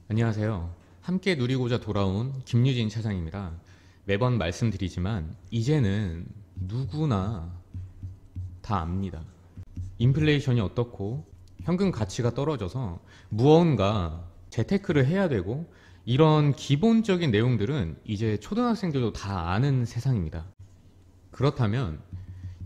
안녕하세요. 함께 누리고자 돌아온 김유진 차장입니다. 매번 말씀드리지만 이제는 누구나 다 압니다. 인플레이션이 어떻고 현금 가치가 떨어져서 무언가 재테크를 해야 되고 이런 기본적인 내용들은 이제 초등학생들도 다 아는 세상입니다. 그렇다면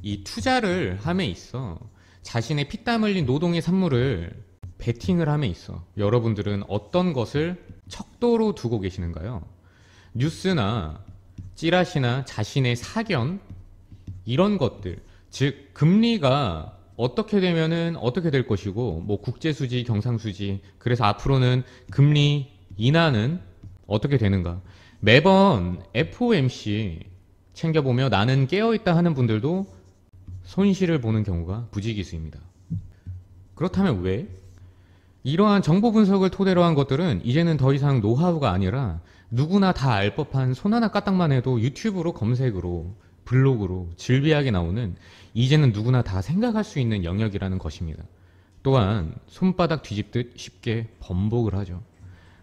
이 투자를 함에 있어 자신의 피땀 흘린 노동의 산물을 베팅을 함에 있어 여러분들은 어떤 것을 척도로 두고 계시는가요? 뉴스나 찌라시나 자신의 사견 이런 것들, 즉 금리가 어떻게 되면은 어떻게 될 것이고 뭐 국제수지, 경상수지, 그래서 앞으로는 금리 인하는 어떻게 되는가, 매번 FOMC 챙겨보며 나는 깨어있다 하는 분들도 손실을 보는 경우가 부지기수입니다. 그렇다면 왜? 이러한 정보 분석을 토대로 한 것들은 이제는 더 이상 노하우가 아니라 누구나 다 알 법한 손 하나 까딱만 해도 유튜브로 검색으로 블로그로 즐비하게 나오는 이제는 누구나 다 생각할 수 있는 영역이라는 것입니다. 또한 손바닥 뒤집듯 쉽게 번복을 하죠.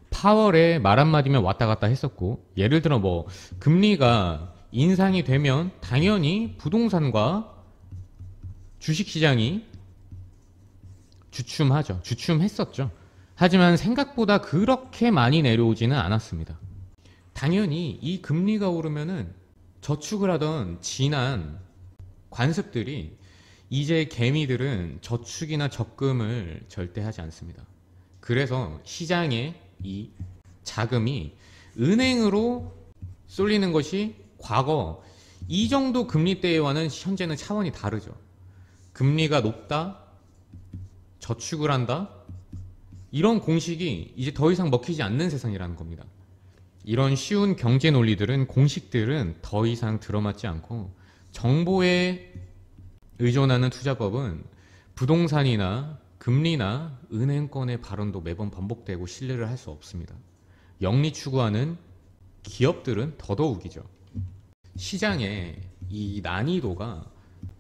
파월의 말 한마디면 왔다 갔다 했었고, 예를 들어 뭐 금리가 인상이 되면 당연히 부동산과 주식시장이 주춤하죠. 주춤했었죠. 하지만 생각보다 그렇게 많이 내려오지는 않았습니다. 당연히 이 금리가 오르면은 저축을 하던 지난 관습들이 이제 개미들은 저축이나 적금을 절대 하지 않습니다. 그래서 시장에 이 자금이 은행으로 쏠리는 것이 과거 이 정도 금리 때와는 현재는 차원이 다르죠. 금리가 높다, 저축을 한다, 이런 공식이 이제 더 이상 먹히지 않는 세상이라는 겁니다. 이런 쉬운 경제 논리들은, 공식들은 더 이상 들어맞지 않고 정보에 의존하는 투자법은 부동산이나 금리나 은행권의 발언도 매번 반복되고 신뢰를 할 수 없습니다. 영리 추구하는 기업들은 더더욱이죠. 시장의 이 난이도가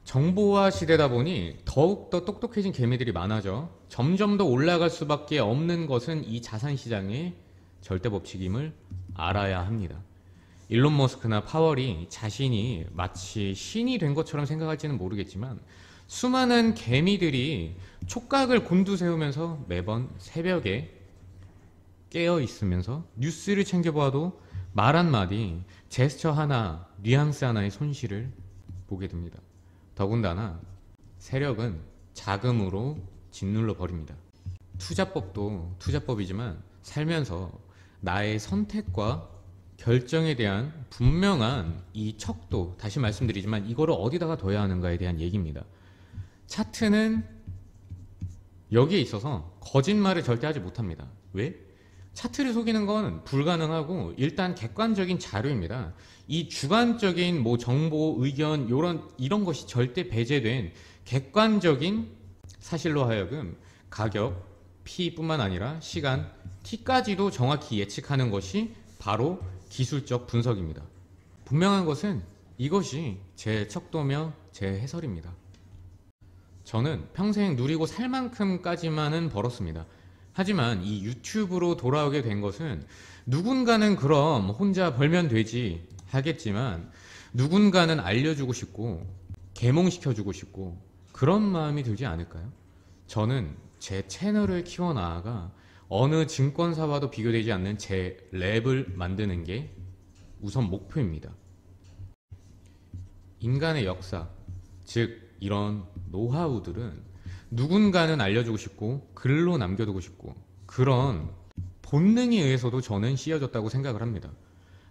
정보화 시대다 보니 더욱더 똑똑해진 개미들이 많아져 점점 더 올라갈 수밖에 없는 것은 이 자산시장의 절대법칙임을 알아야 합니다. 일론 머스크나 파월이 자신이 마치 신이 된 것처럼 생각할지는 모르겠지만 수많은 개미들이 촉각을 곤두세우면서 매번 새벽에 깨어 있으면서 뉴스를 챙겨봐도 말 한마디, 제스처 하나, 뉘앙스 하나의 손실을 보게 됩니다. 더군다나 세력은 자금으로 짓눌러 버립니다. 투자법도 투자법이지만 살면서 나의 선택과 결정에 대한 분명한 이 척도, 다시 말씀드리지만 이거를 어디다가 둬야 하는가에 대한 얘기입니다. 차트는 여기에 있어서 거짓말을 절대 하지 못합니다. 왜? 차트를 속이는 건 불가능하고 일단 객관적인 자료입니다. 이 주관적인 뭐 정보, 의견 이런 것이 절대 배제된 객관적인 사실로 하여금 가격, P뿐만 아니라 시간, T까지도 정확히 예측하는 것이 바로 기술적 분석입니다. 분명한 것은 이것이 제 척도며 제 해설입니다. 저는 평생 누리고 살 만큼까지만은 벌었습니다. 하지만 이 유튜브로 돌아오게 된 것은 누군가는 그럼 혼자 벌면 되지 하겠지만 누군가는 알려주고 싶고 계몽시켜주고 싶고 그런 마음이 들지 않을까요? 저는 제 채널을 키워나아가 어느 증권사와도 비교되지 않는 제 랩을 만드는 게 우선 목표입니다. 인간의 역사, 즉 이런 노하우들은 누군가는 알려주고 싶고 글로 남겨두고 싶고 그런 본능에 의해서도 저는 씌워졌다고 생각을 합니다.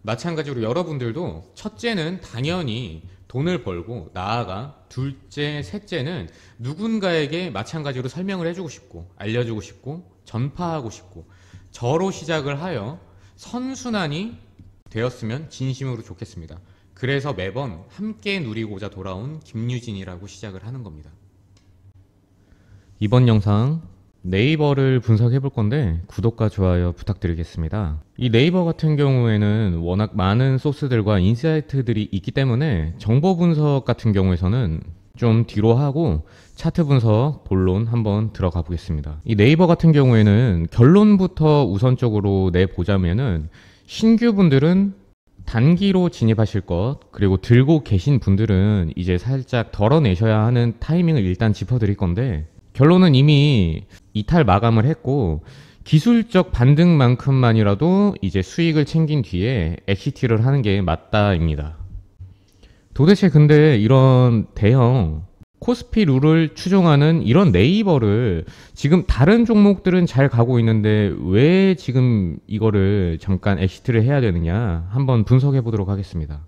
마찬가지로 여러분들도 첫째는 당연히 돈을 벌고 나아가 둘째, 셋째는 누군가에게 마찬가지로 설명을 해주고 싶고 알려주고 싶고 전파하고 싶고 저로 시작을 하여 선순환이 되었으면 진심으로 좋겠습니다. 그래서 매번 함께 누리고자 돌아온 김유진이라고 시작을 하는 겁니다. 이번 영상 네이버를 분석해 볼 건데 구독과 좋아요 부탁드리겠습니다. 이 네이버 같은 경우에는 워낙 많은 소스들과 인사이트들이 있기 때문에 정보 분석 같은 경우에서는 좀 뒤로 하고 차트 분석 본론 한번 들어가 보겠습니다. 이 네이버 같은 경우에는 결론부터 우선적으로 내보자면은 신규 분들은 단기로 진입하실 것, 그리고 들고 계신 분들은 이제 살짝 덜어내셔야 하는 타이밍을 일단 짚어드릴 건데, 결론은 이미 이탈 마감을 했고 기술적 반등만큼만이라도 이제 수익을 챙긴 뒤에 엑시트를 하는 게 맞다입니다. 도대체 근데 이런 대형 코스피 룰을 추종하는 이런 네이버를 지금 다른 종목들은 잘 가고 있는데 왜 지금 이거를 잠깐 엑시트를 해야 되느냐 한번 분석해 보도록 하겠습니다.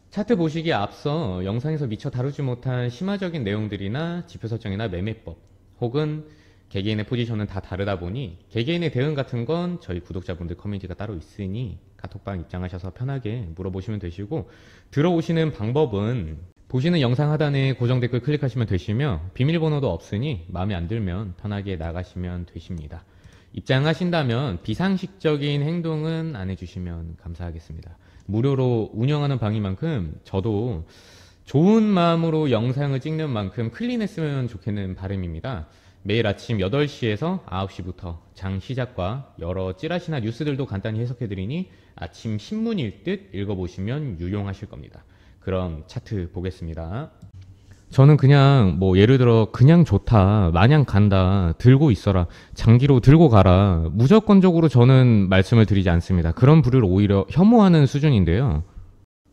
차트 보시기에 앞서 영상에서 미처 다루지 못한 심화적인 내용들이나 지표 설정이나 매매법 혹은 개개인의 포지션은 다 다르다 보니 개개인의 대응 같은 건 저희 구독자분들 커뮤니티가 따로 있으니 카톡방 입장하셔서 편하게 물어보시면 되시고, 들어오시는 방법은 보시는 영상 하단에 고정 댓글 클릭하시면 되시며 비밀번호도 없으니 마음에 안 들면 편하게 나가시면 되십니다. 입장하신다면 비상식적인 행동은 안 해주시면 감사하겠습니다. 무료로 운영하는 방인 만큼 저도 좋은 마음으로 영상을 찍는 만큼 클린했으면 좋겠는 바람입니다. 매일 아침 8시에서 9시부터 장 시작과 여러 찌라시나 뉴스들도 간단히 해석해드리니 아침 신문일 듯 읽어보시면 유용하실 겁니다. 그럼 차트 보겠습니다. 저는 그냥 뭐 예를 들어 그냥 좋다, 마냥 간다, 들고 있어라, 장기로 들고 가라 무조건적으로 저는 말씀을 드리지 않습니다. 그런 부류를 오히려 혐오하는 수준인데요.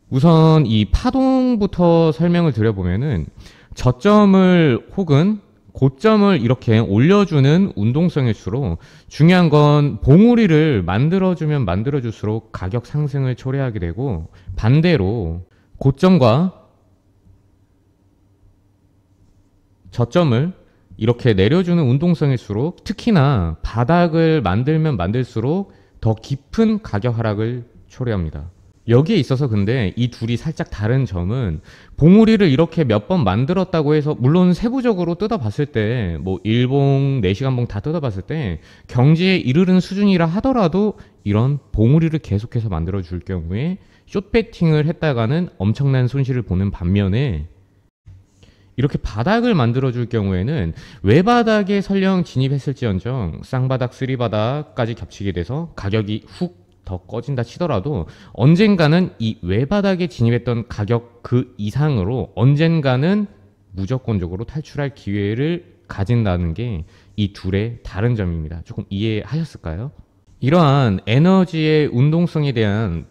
우선 이 파동부터 설명을 드려보면은 저점을 혹은 고점을 이렇게 올려주는 운동성일수록 중요한 건 봉우리를 만들어주면 만들어줄수록 가격 상승을 초래하게 되고, 반대로 고점과 저점을 이렇게 내려주는 운동성일수록 특히나 바닥을 만들면 만들수록 더 깊은 가격 하락을 초래합니다. 여기에 있어서 근데 이 둘이 살짝 다른 점은, 봉우리를 이렇게 몇 번 만들었다고 해서 물론 세부적으로 뜯어봤을 때 뭐 일봉, 4시간봉 다 뜯어봤을 때 경지에 이르는 수준이라 하더라도 이런 봉우리를 계속해서 만들어 줄 경우에 숏배팅을 했다가는 엄청난 손실을 보는 반면에, 이렇게 바닥을 만들어 줄 경우에는 외바닥에 설령 진입했을지언정 쌍바닥, 쓰리바닥까지 겹치게 돼서 가격이 훅 더 꺼진다 치더라도 언젠가는 이 외바닥에 진입했던 가격 그 이상으로 언젠가는 무조건적으로 탈출할 기회를 가진다는 게 이 둘의 다른 점입니다. 조금 이해하셨을까요? 이러한 에너지의 운동성에 대한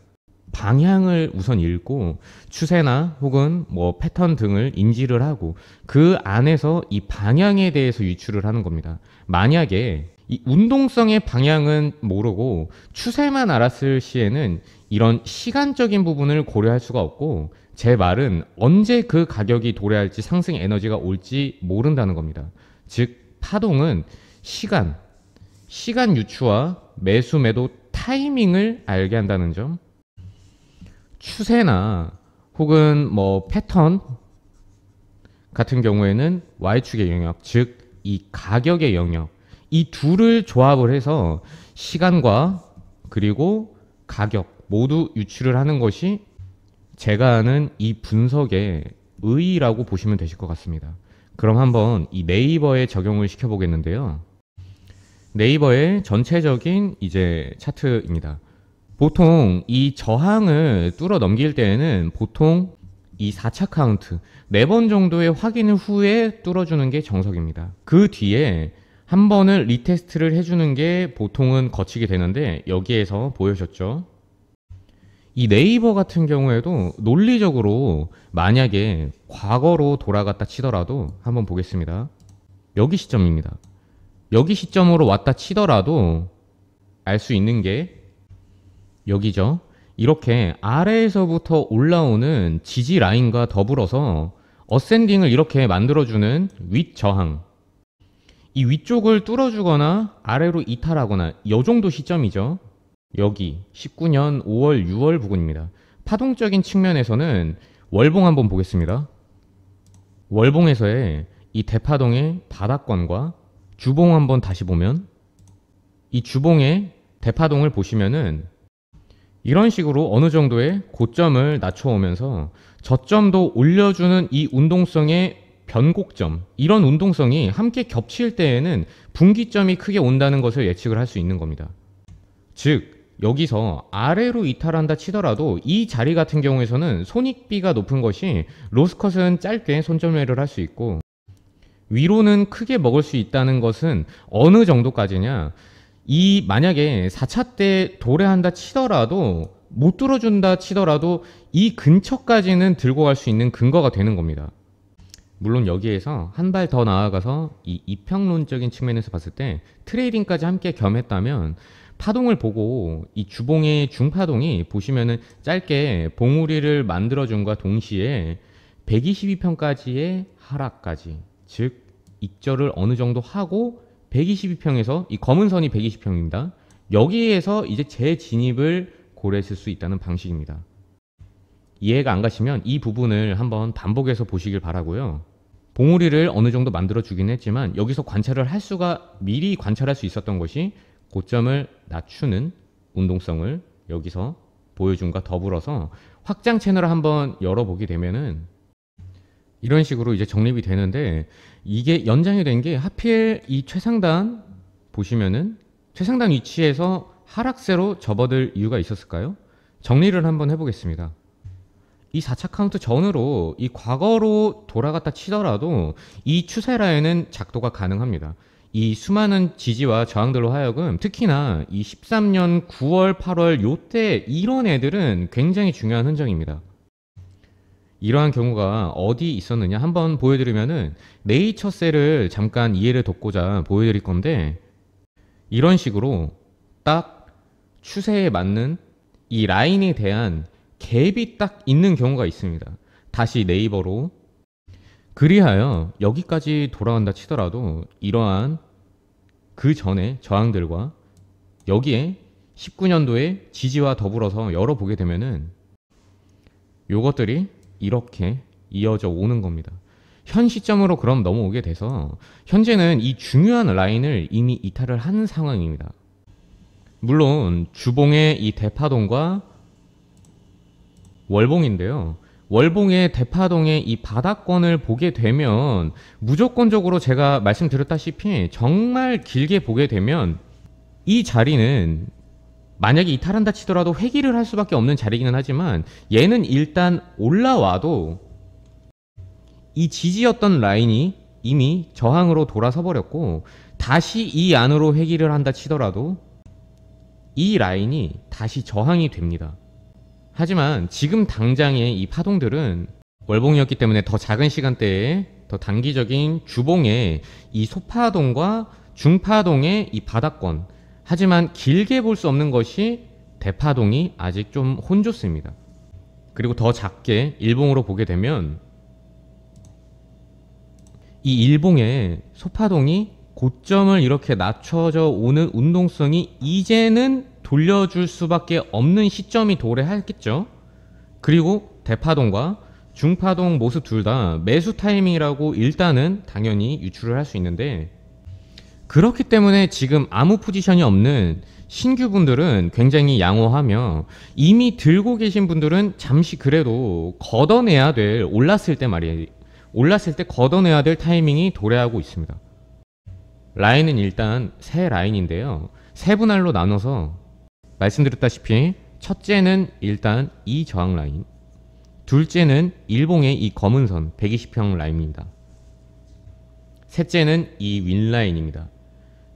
방향을 우선 읽고 추세나 혹은 뭐 패턴 등을 인지를 하고 그 안에서 이 방향에 대해서 유추를 하는 겁니다. 만약에 이 운동성의 방향은 모르고 추세만 알았을 시에는 이런 시간적인 부분을 고려할 수가 없고, 제 말은 언제 그 가격이 도래할지 상승 에너지가 올지 모른다는 겁니다. 즉 파동은 시간 유추와 매수 매도 타이밍을 알게 한다는 점, 추세나 혹은 뭐 패턴 같은 경우에는 Y축의 영역, 즉 이 가격의 영역, 이 둘을 조합을 해서 시간과 그리고 가격 모두 유추를 하는 것이 제가 아는 이 분석의 의의라고 보시면 되실 것 같습니다. 그럼 한번 이 네이버에 적용을 시켜 보겠는데요. 네이버의 전체적인 이제 차트입니다. 보통 이 저항을 뚫어 넘길 때에는 보통 이 4차 카운트 4번 정도의 확인 후에 뚫어주는 게 정석입니다. 그 뒤에 한 번을 리테스트를 해주는 게 보통은 거치게 되는데, 여기에서 보여줬죠. 이 네이버 같은 경우에도 논리적으로 만약에 과거로 돌아갔다 치더라도 한번 보겠습니다. 여기 시점입니다. 여기 시점으로 왔다 치더라도 알 수 있는 게 여기죠. 이렇게 아래에서부터 올라오는 지지 라인과 더불어서 어센딩을 이렇게 만들어주는 윗 저항, 이 위쪽을 뚫어주거나 아래로 이탈하거나 이 정도 시점이죠. 여기 19년 5월 6월 부근입니다. 파동적인 측면에서는 월봉 한번 보겠습니다. 월봉에서의 이 대파동의 바닥권과 주봉 한번 다시 보면 이 주봉의 대파동을 보시면은 이런 식으로 어느 정도의 고점을 낮춰오면서 저점도 올려주는 이 운동성의 변곡점, 이런 운동성이 함께 겹칠 때에는 분기점이 크게 온다는 것을 예측을 할 수 있는 겁니다. 즉 여기서 아래로 이탈한다 치더라도 이 자리 같은 경우에서는 손익비가 높은 것이 로스컷은 짧게 손절매를 할 수 있고, 위로는 크게 먹을 수 있다는 것은 어느 정도까지냐, 이 만약에 4차 때 도래한다 치더라도, 못 뚫어준다 치더라도 이 근처까지는 들고 갈 수 있는 근거가 되는 겁니다. 물론 여기에서 한 발 더 나아가서 이 이평론적인 측면에서 봤을 때 트레이딩까지 함께 겸했다면 파동을 보고 이 주봉의 중파동이 보시면은 짧게 봉우리를 만들어준과 동시에 122평까지의 하락까지, 즉 익절을 어느 정도 하고 122평에서 이 검은 선이 120평입니다. 여기에서 이제 재진입을 고려했을 수 있다는 방식입니다. 이해가 안 가시면 이 부분을 한번 반복해서 보시길 바라고요. 봉우리를 어느 정도 만들어 주긴 했지만 여기서 관찰을 할 수가, 미리 관찰할 수 있었던 것이 고점을 낮추는 운동성을 여기서 보여준과 더불어서 확장 채널을 한번 열어보게 되면은 이런 식으로 이제 정립이 되는데, 이게 연장이 된 게 하필 이 최상단 보시면은 최상단 위치에서 하락세로 접어들 이유가 있었을까요? 정리를 한번 해보겠습니다. 이 4차 카운트 전으로 이 과거로 돌아갔다 치더라도 이 추세 라인은 작도가 가능합니다. 이 수많은 지지와 저항들로 하여금 특히나 이 13년 9월 8월 요때 이런 애들은 굉장히 중요한 흔적입니다. 이러한 경우가 어디 있었느냐 한번 보여드리면은 네이처셀을 잠깐 이해를 돕고자 보여드릴 건데, 이런 식으로 딱 추세에 맞는 이 라인에 대한 갭이 딱 있는 경우가 있습니다. 다시 네이버로, 그리하여 여기까지 돌아간다 치더라도 이러한 그 전에 저항들과 여기에 19년도에 지지와 더불어서 열어보게 되면은 요것들이 이렇게 이어져 오는 겁니다. 현 시점으로 그럼 넘어오게 돼서 현재는 이 중요한 라인을 이미 이탈을 한 상황입니다. 물론 주봉의 이 대파동과 월봉인데요. 월봉의 대파동의 이 바닥권을 보게 되면 무조건적으로 제가 말씀드렸다시피 정말 길게 보게 되면 이 자리는 만약에 이탈한다 치더라도 회귀를 할 수밖에 없는 자리이기는 하지만, 얘는 일단 올라와도 이 지지였던 라인이 이미 저항으로 돌아서 버렸고, 다시 이 안으로 회귀를 한다 치더라도 이 라인이 다시 저항이 됩니다. 하지만 지금 당장의 이 파동들은 월봉이었기 때문에 더 작은 시간대에 더 단기적인 주봉의 이 소파동과 중파동의 이 바닥권, 하지만 길게 볼 수 없는 것이 대파동이 아직 좀 혼조습니다. 그리고 더 작게 일봉으로 보게 되면 이 일봉의 소파동이 고점을 이렇게 낮춰져 오는 운동성이 이제는 돌려줄 수밖에 없는 시점이 도래했겠죠. 그리고 대파동과 중파동 모습 둘 다 매수 타이밍이라고 일단은 당연히 유추를 할 수 있는데, 그렇기 때문에 지금 아무 포지션이 없는 신규분들은 굉장히 양호하며, 이미 들고 계신 분들은 잠시 그래도 걷어내야 될, 올랐을 때 말이에요, 올랐을 때 걷어내야 될 타이밍이 도래하고 있습니다. 라인은 일단 세 라인인데요, 세 분할로 나눠서 말씀드렸다시피 첫째는 일단 이 저항 라인, 둘째는 일봉의 이 검은 선 120평 라인입니다. 셋째는 이 윈라인입니다.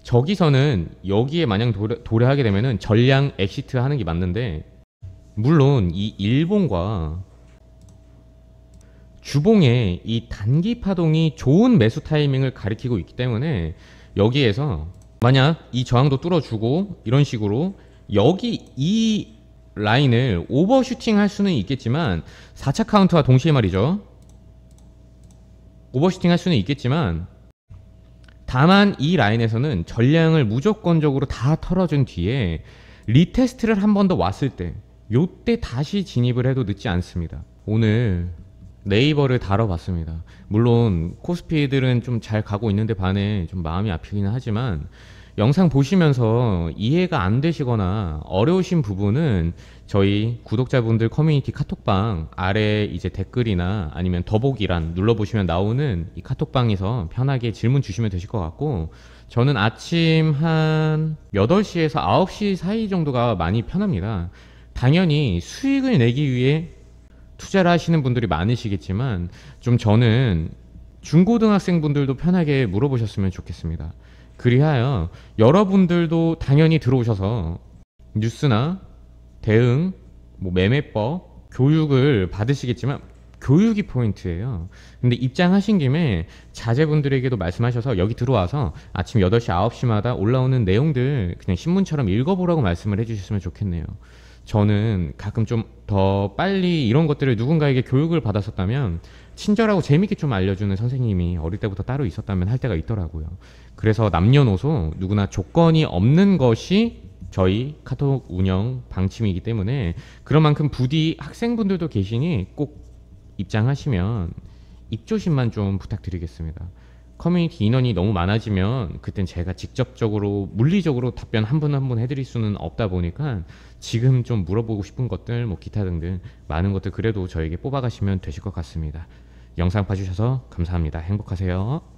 저기서는 여기에 마냥 도래하게 되면은 전량 엑시트 하는 게 맞는데, 물론 이 일봉과 주봉의 이 단기 파동이 좋은 매수 타이밍을 가리키고 있기 때문에 여기에서 만약 이 저항도 뚫어주고 이런 식으로 여기 이 라인을 오버슈팅 할 수는 있겠지만, 4차 카운트와 동시에 말이죠, 오버슈팅 할 수는 있겠지만, 다만 이 라인에서는 전량을 무조건적으로 다 털어준 뒤에 리테스트를 한 번 더 왔을 때, 요때 다시 진입을 해도 늦지 않습니다. 오늘 네이버를 다뤄봤습니다. 물론 코스피들은 좀 잘 가고 있는데 반해 좀 마음이 아프기는 하지만 영상 보시면서 이해가 안 되시거나 어려우신 부분은 저희 구독자분들 커뮤니티 카톡방 아래 이제 댓글이나 아니면 더보기란 눌러보시면 나오는 이 카톡방에서 편하게 질문 주시면 되실 것 같고, 저는 아침 한 8시에서 9시 사이 정도가 많이 편합니다. 당연히 수익을 내기 위해 투자를 하시는 분들이 많으시겠지만 좀 저는 중고등학생분들도 편하게 물어보셨으면 좋겠습니다. 그리하여 여러분들도 당연히 들어오셔서 뉴스나 대응, 뭐 매매법, 교육을 받으시겠지만 교육이 포인트예요. 근데 입장하신 김에 자제분들에게도 말씀하셔서 여기 들어와서 아침 8시, 9시마다 올라오는 내용들 그냥 신문처럼 읽어보라고 말씀을 해주셨으면 좋겠네요. 저는 가끔 좀 더 빨리 이런 것들을 누군가에게 교육을 받았었다면 친절하고 재밌게 좀 알려주는 선생님이 어릴 때부터 따로 있었다면 할 때가 있더라고요. 그래서 남녀노소 누구나 조건이 없는 것이 저희 카톡 운영 방침이기 때문에 그런 만큼 부디 학생분들도 계시니 꼭 입장하시면 입조심만 좀 부탁드리겠습니다. 커뮤니티 인원이 너무 많아지면 그땐 제가 직접적으로 물리적으로 답변 한 분 한 분 해드릴 수는 없다 보니까 지금 좀 물어보고 싶은 것들 뭐 기타 등등 많은 것들 그래도 저에게 뽑아가시면 되실 것 같습니다. 영상 봐주셔서 감사합니다. 행복하세요.